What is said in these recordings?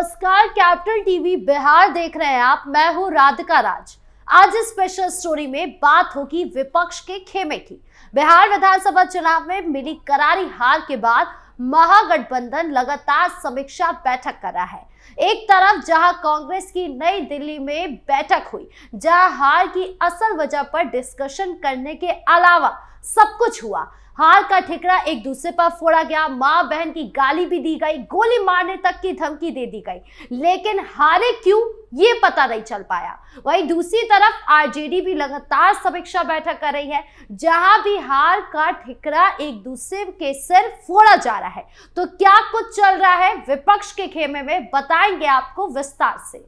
नमस्कार, capital TV Bihar देख रहे हैं आप। मैं हूं राधिका राज। आज इस स्पेशल स्टोरी में बात होगी विपक्ष के खेमे की। बिहार विधानसभा चुनाव में मिली करारी हार के बाद महागठबंधन लगातार समीक्षा बैठक कर रहा है। एक तरफ जहां कांग्रेस की नई दिल्ली में बैठक हुई, जहां हार की असल वजह पर डिस्कशन करने के अलावा सब कुछ हुआ। हार का ठिकरा एक दूसरे पर फोड़ा गया, मां बहन की गाली भी दी गई, गोली मारने तक की धमकी दे दी गई, लेकिन हारे क्यों ये पता नहीं चल पाया। वहीं दूसरी तरफ आरजेडी भी लगातार समीक्षा बैठक कर रही है, जहां भी हार का ठिकरा एक दूसरे के सिर फोड़ा जा रहा है। तो क्या कुछ चल रहा है विपक्ष के खेमे में, बताएंगे आपको विस्तार से।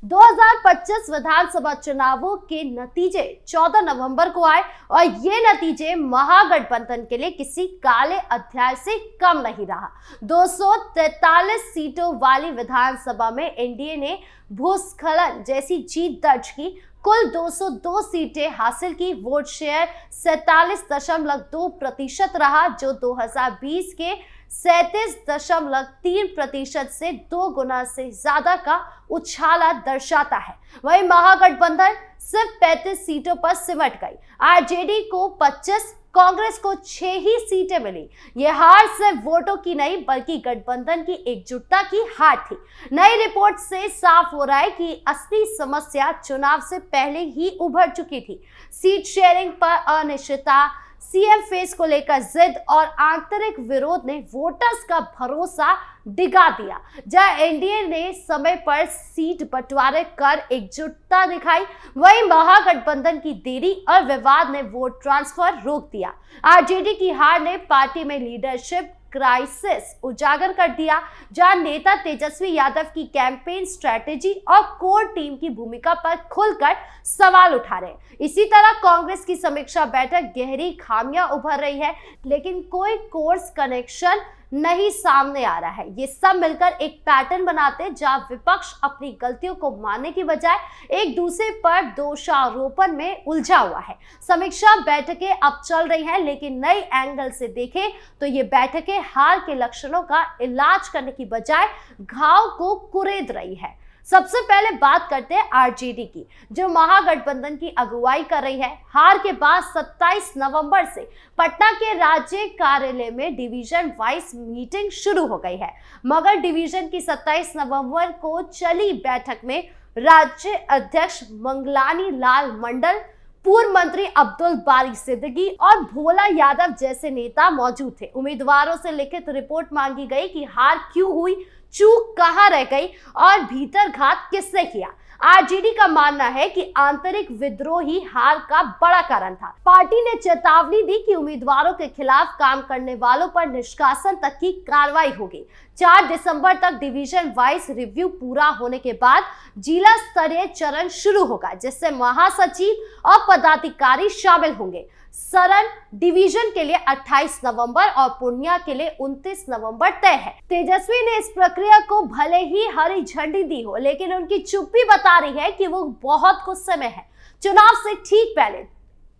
2025 विधानसभा चुनावों के नतीजे 14 नवंबर को आए और ये नतीजे महागठबंधन के लिए किसी काले अध्याय से कम नहीं रहा। 243 सीटों वाली विधानसभा में एनडीए ने भूस्खलन जैसी जीत दर्ज की। कुल 202 सीटें हासिल की। वोट शेयर 47.2% रहा, जो 2020 के 37.3% से 2 गुना से ज्यादा का उछाला दर्शाता है। वहीं महागठबंधन सिर्फ 35 सीटों पर सिमट गई। आरजेडी को 25, कांग्रेस को 6 ही सीटें मिली। यह हार सिर्फ वोटों की नहीं, बल्कि गठबंधन की एकजुटता की हार थी। नई रिपोर्ट से साफ हो रहा है कि असली समस्या चुनाव से पहले ही उभर चुकी थी। सीट शेयरिंग पर अनिश्चितता, सीएम फेस को लेकर जिद और आंतरिक विरोध ने वोटर्स का भरोसा डिगा दिया। जहां एनडीए ने समय पर सीट बंटवारे कर एकजुटता दिखाई, वहीं महागठबंधन की देरी और विवाद ने वोट ट्रांसफर रोक दिया। आरजेडी की हार ने पार्टी में लीडरशिप क्राइसिस उजागर कर दिया, जहां नेता तेजस्वी यादव की कैंपेन स्ट्रेटेजी और कोर टीम की भूमिका पर खुलकर सवाल उठा रहे। इसी तरह कांग्रेस की समीक्षा बैठक गहरी खामियां उभर रही है, लेकिन कोई कोर्स कनेक्शन नहीं सामने आ रहा है। ये सब मिलकर एक पैटर्न बनाते, जहां विपक्ष अपनी गलतियों को मानने की बजाय एक दूसरे पर दोषारोपण में उलझा हुआ है। समीक्षा बैठकें अब चल रही हैं, लेकिन नई एंगल से देखें तो ये बैठकें हार के लक्षणों का इलाज करने की बजाय घाव को कुरेद रही है। सबसे पहले बात करते हैं आरजेडी की, जो महागठबंधन की अगुवाई कर रही है। हार के बाद 27 नवंबर से पटना के राज्य कार्यालय में डिवीजन वाइज मीटिंग शुरू हो गई है, मगर डिवीजन की 27 नवंबर को चली बैठक में राज्य अध्यक्ष मंगलानी लाल मंडल, पूर्व मंत्री अब्दुल बारी सिद्दीकी और भोला यादव जैसे नेता मौजूद थे। उम्मीदवारों से लिखित रिपोर्ट मांगी गई कि हार क्यों हुई, चूक कहां रह गई और भीतर घात किसने किया। आरजेडी का मानना है कि आंतरिक विद्रोह ही हार का बड़ा कारण था। पार्टी ने चेतावनी दी कि उम्मीदवारों के खिलाफ काम करने वालों पर निष्कासन तक की कार्रवाई होगी। 4 दिसंबर तक डिवीजन वाइज रिव्यू पूरा होने के बाद जिला स्तरीय चरण शुरू होगा, जिससे महासचिव और पदाधिकारी शामिल होंगे। सरन डिवीजन के लिए 28 नवंबर और पूर्णिया के लिए 29 नवंबर तय है। तेजस्वी ने इस प्रक्रिया को भले ही हरी झंडी दी हो, लेकिन उनकी चुप्पी बता रही है कि वो बहुत गुस्से में है। चुनाव से ठीक पहले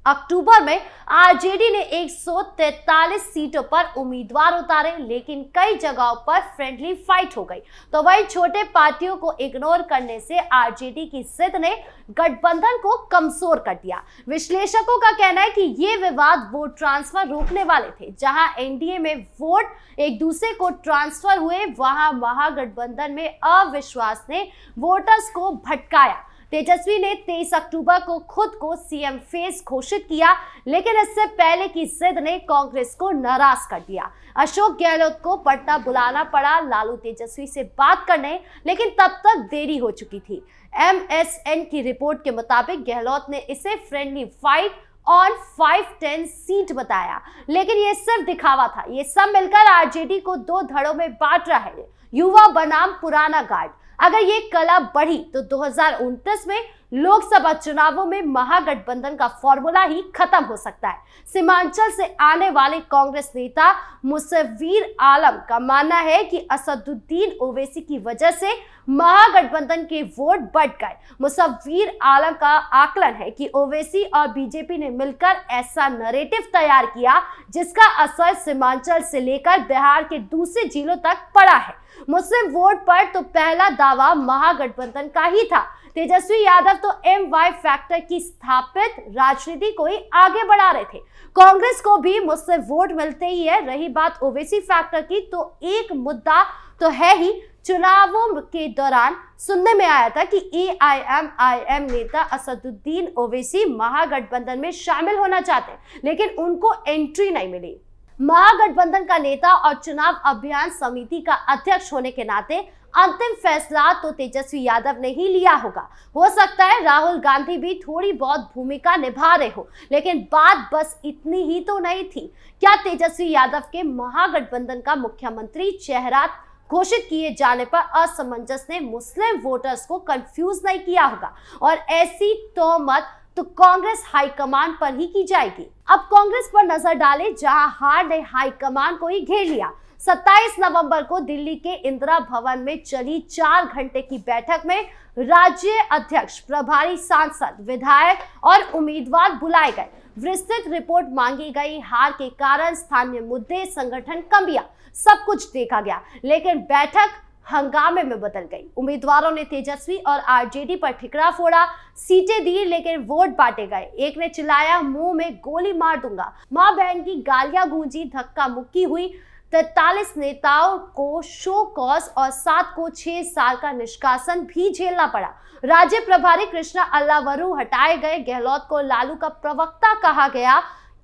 अक्टूबर में आरजेडी ने 143 सीटों पर उम्मीदवार उतारे, लेकिन कई जगहों पर फ्रेंडली फाइट हो गई। तो वही छोटे पार्टियों को इग्नोर करने से आरजेडी की जिद ने गठबंधन को कमजोर कर दिया। विश्लेषकों का कहना है कि ये विवाद वोट ट्रांसफर रोकने वाले थे। जहां एनडीए में वोट एक दूसरे को ट्रांसफर हुए, वहां महागठबंधन में अविश्वास ने वोटर्स को भटकाया। तेजस्वी ने 23 अक्टूबर को खुद को सीएम फेस घोषित किया, लेकिन इससे पहले की जिद ने कांग्रेस को नाराज कर दिया। अशोक गहलोत को पटना बुलाना पड़ा लालू तेजस्वी से बात करने, लेकिन तब तक देरी हो चुकी थी। एमएसएन की रिपोर्ट के मुताबिक गहलोत ने इसे फ्रेंडली फाइट ऑन 5-10 सीट बताया, लेकिन ये सिर्फ दिखावा था। ये सब मिलकर आरजेडी को 2 धड़ों में बांट रहा है, युवा बनाम पुराना गार्ड। अगर ये कला बढ़ी तो 2029 में लोकसभा चुनावों में महागठबंधन का फॉर्मूला ही खत्म हो सकता है। सीमांचल से आने वाले कांग्रेस नेता मुसव्वीर आलम का मानना है कि असदुद्दीन ओवैसी की वजह से महागठबंधन के वोट बढ़ गए। मुसव्वीर आलम का आकलन है कि ओवैसी और बीजेपी ने मिलकर ऐसा नैरेटिव तैयार किया जिसका असर सीमांचल से लेकर बिहार के दूसरे जिलों तक पड़ा है। मुस्लिम वोट पर तो पहला दावा महागठबंधन का ही था। तेजस्वी यादव तो MY फैक्टर की स्थापित राजनीति को ही आगे बढ़ा रहे थे। कांग्रेस को भी मुस्लिम वोट मिलते ही है। रही बात ओवैसी फैक्टर की, तो एक मुद्दा तो है ही। चुनावों के दौरान सुनने में आया था कि AIMIM नेता असदुद्दीन ओवैसी महागठबंधन में शामिल होना चाहते हैं, लेकिन उनको एंट्री नहीं मिली। महागठबंधन का नेता और चुनाव अभियान समिति का अध्यक्ष होने के नाते अंतिम फैसला तो तेजस्वी यादव ने ही लिया होगा। हो सकता है राहुल गांधी भी थोड़ी बहुत भूमिका निभा रहे हो, लेकिन बात बस इतनी ही तो नहीं थी। क्या तेजस्वी यादव के महागठबंधन का मुख्यमंत्री चेहरा घोषित किए जाने पर असमंजस ने मुस्लिम वोटर्स को कंफ्यूज नहीं किया होगा? और ऐसी तोहमत तो कांग्रेस हाईकमान पर ही की जाएगी। अब कांग्रेस पर नजर डालें, जहां हार ने हाईकमान को ही घेर लिया। 27 नवंबर को दिल्ली के इंदिरा भवन में चली 4 घंटे की बैठक में राज्य अध्यक्ष, प्रभारी सांसद, विधायक और उम्मीदवार बुलाए गए। विस्तृत रिपोर्ट मांगी गई। हार के कारण स्थानीय मुद्दे, संगठन कमियां, सब कुछ देखा गया, लेकिन बैठक हंगामे में बदल गई। उम्मीदवारों ने तेजस्वी और RJD पर ठिकरा फोड़ा, सीटें दी, लेकिन वोट बांटे गए। एक ने चिल्लाया, मुंह में गोली मार दूंगा। मां बहन की गालियां गूंजी, धक्का मुक्की हुई। 43 नेताओं को शो कॉज और 7 को 6 साल का निष्कासन भी झेलना पड़ा। राज्य प्रभारी कृष्णा अल्लावरू हटाए गए। गहलोत को लालू का प्रवक्ता कहा गया।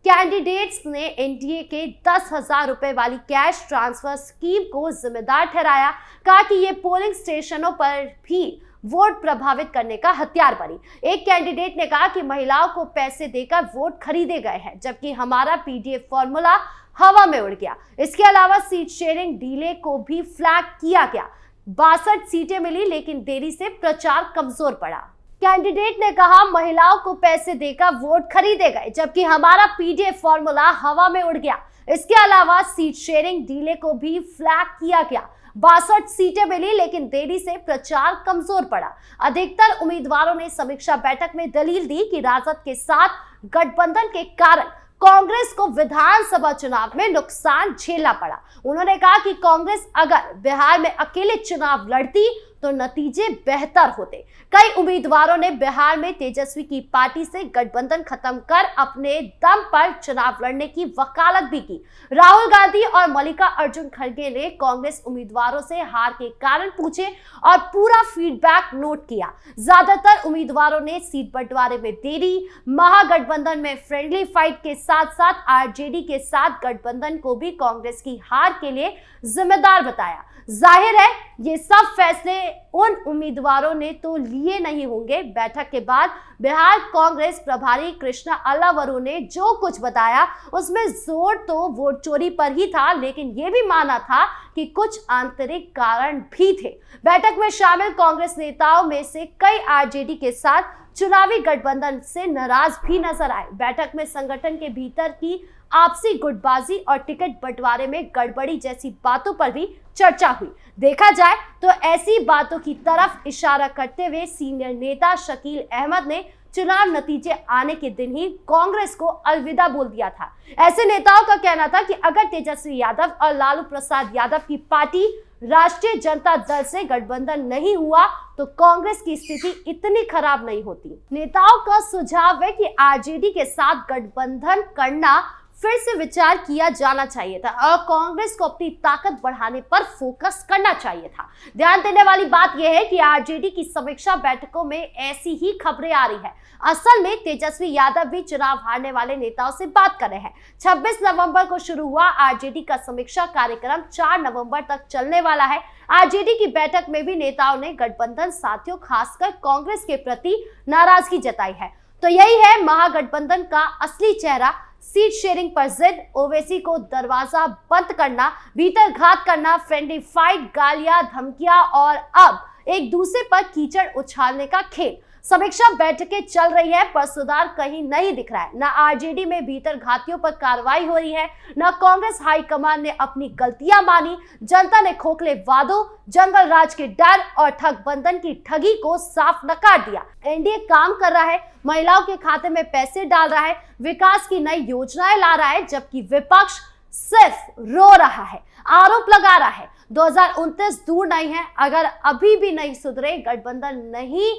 कैंडिडेट्स ने NDA के 10,000 रुपए वाली कैश ट्रांसफर स्कीम को जिम्मेदार ठहराया। कहा कि ये पोलिंग स्टेशनों पर भी वोट प्रभावित करने का हथियार बनी। एक कैंडिडेट ने कहा कि महिलाओं को पैसे देकर वोट खरीदे गए हैं, जबकि हमारा PDF फॉर्मूला हवा में उड़ गया। इसके अलावा सीट शेयरिंग डीले को भी फ्लैग किया गया। 62 सीटें मिली, लेकिन देरी से प्रचार कमजोर पड़ा। कैंडिडेट ने कहा, महिलाओं को पैसे देकर वोट खरीदे गए, जबकि हमारा PDF फॉर्मूला हवा में उड़ गया। इसके अलावा सीट शेयरिंग डीले को भी फ्लैग किया गया। 62 सीटें मिली, लेकिन देरी से प्रचार कमजोर पड़ा। अधिकतर उम्मीदवारों ने समीक्षा बैठक में दलील दी कि राजद के साथ गठबंधन के कारण कांग्रेस को विधानसभा चुनाव में नुकसान झेलना पड़ा। उन्होंने कहा कि कांग्रेस अगर बिहार में अकेले चुनाव लड़ती तो नतीजे बेहतर होते। कई उम्मीदवारों ने बिहार में तेजस्वी की पार्टी से गठबंधन खत्म कर अपने दम पर चुनाव लड़ने की वकालत भी की। राहुल गांधी और मल्लिकार्जुन खड़गे ने कांग्रेस उम्मीदवारों से हार के कारण पूछे और पूरा फीडबैक नोट किया। ज्यादातर उम्मीदवारों ने सीट बंटवारे में देरी, महागठबंधन में फ्रेंडली फाइट के साथ साथ RJD के साथ गठबंधन को भी कांग्रेस की हार के लिए जिम्मेदार बताया। जाहिर है ये सब फैसले उन उम्मीदवारों ने तो लिए नहीं होंगे। बैठक के बाद बिहार कांग्रेस प्रभारी कृष्णा अल्लावरू ने जो कुछ बताया उसमें जोर तो वोट चोरी पर ही था, लेकिन यह भी माना था कि कुछ आंतरिक कारण भी थे। बैठक में शामिल कांग्रेस नेताओं में से कई RJD के साथ चुनावी गठबंधन से नाराज भी नजर आए। बैठक में संगठन के भीतर की आपसी गुटबाजी और टिकट बंटवारे में गड़बड़ी जैसी बातों पर भी चर्चा हुई। देखा जाए तो ऐसी बातों की तरफ इशारा करते हुए सीनियर नेता शकील अहमद ने चुनाव नतीजे आने के दिन ही कांग्रेस को अलविदा बोल दिया था। ऐसे नेताओं का कहना था कि अगर तेजस्वी यादव और लालू प्रसाद यादव की पार्टी राष्ट्रीय जनता दल से गठबंधन नहीं हुआ तो कांग्रेस की स्थिति इतनी खराब नहीं होती। नेताओं का सुझाव है कि RJD के साथ गठबंधन करना फिर से विचार किया जाना चाहिए था और कांग्रेस को अपनी ताकत बढ़ाने पर फोकस करना चाहिए था। ध्यान देने वाली बात यह है कि RJD की समीक्षा बैठकों में ऐसी ही खबरें आ रही है। असल में तेजस्वी यादव भी चुनाव हारने वाले नेताओं से बात कर रहे हैं। 26 नवंबर को शुरू हुआ RJD का समीक्षा कार्यक्रम 4 नवंबर तक चलने वाला है। RJD की बैठक में भी नेताओं ने गठबंधन साथियों, खासकर कांग्रेस के प्रति नाराजगी जताई है। तो यही है महागठबंधन का असली चेहरा। सीट शेयरिंग पर जिद, ओवैसी को दरवाजा बंद करना, भीतर घात करना, फ्रेंडली फाइट, गालियां, धमकियां और अब एक दूसरे पर कीचड़ उछालने का खेल। समीक्षा बैठकें चल रही है पर सुधार कहीं नहीं दिख रहा है। न आरजेडी में भीतर घातियों पर कार्रवाई हो रही है, न कांग्रेस हाईकमान ने अपनी गलतियां मानी। जनता ने खोखले वादों, जंगल राज के डर और ठग बंधन की ठगी को साफ नकार दिया। एनडीए काम कर रहा है, महिलाओं के खाते में पैसे डाल रहा है, विकास की नई योजनाएं ला रहा है, जबकि विपक्ष सिर्फ रो रहा है, आरोप लगा रहा है। 2029 दूर नहीं है। अगर अभी भी नहीं सुधरे, गठबंधन नहीं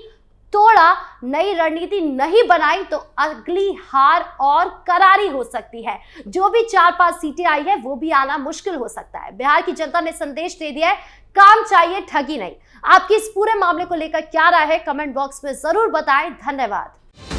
तोड़ा, नई रणनीति नहीं बनाई तो अगली हार और करारी हो सकती है। जो भी 4-5 सीटें आई है वो भी आना मुश्किल हो सकता है। बिहार की जनता ने संदेश दे दिया है, काम चाहिए, ठगी नहीं। आपकी इस पूरे मामले को लेकर क्या राय है, कमेंट बॉक्स में जरूर बताएं। धन्यवाद।